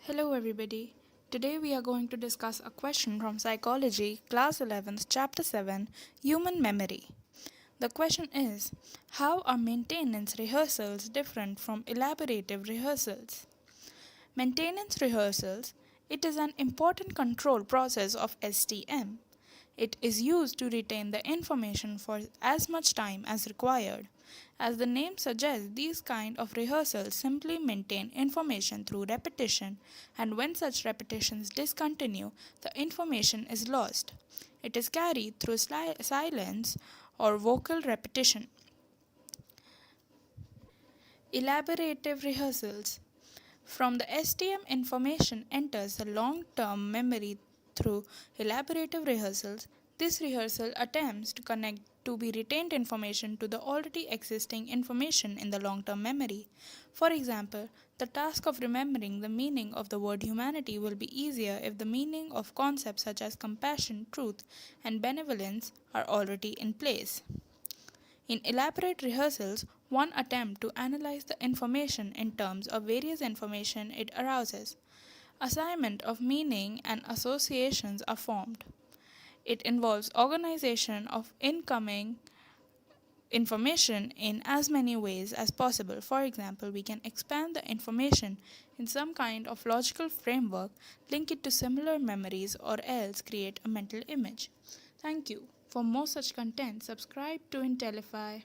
Hello everybody. Today we are going to discuss a question from Psychology, Class 11th, Chapter 7, Human Memory. The question is, how are maintenance rehearsals different from elaborative rehearsals? Maintenance rehearsals, it is an important control process of STM. It is used to retain the information for as much time as required. As the name suggests, these kind of rehearsals simply maintain information through repetition, and when such repetitions discontinue, the information is lost. It is carried through silence or vocal repetition. Elaborative rehearsals. From the STM, information enters the long-term memory through elaborative rehearsals. This rehearsal attempts to connect to be retained information to the already existing information in the long-term memory. For example, the task of remembering the meaning of the word humanity will be easier if the meaning of concepts such as compassion, truth, and benevolence are already in place. In elaborate rehearsals, one attempt to analyze the information in terms of various information it arouses. Assignment of meaning and associations are formed. It involves organization of incoming information in as many ways as possible. For example, we can expand the information in some kind of logical framework, link it to similar memories, or else create a mental image. Thank you. For more such content, subscribe to Intellify.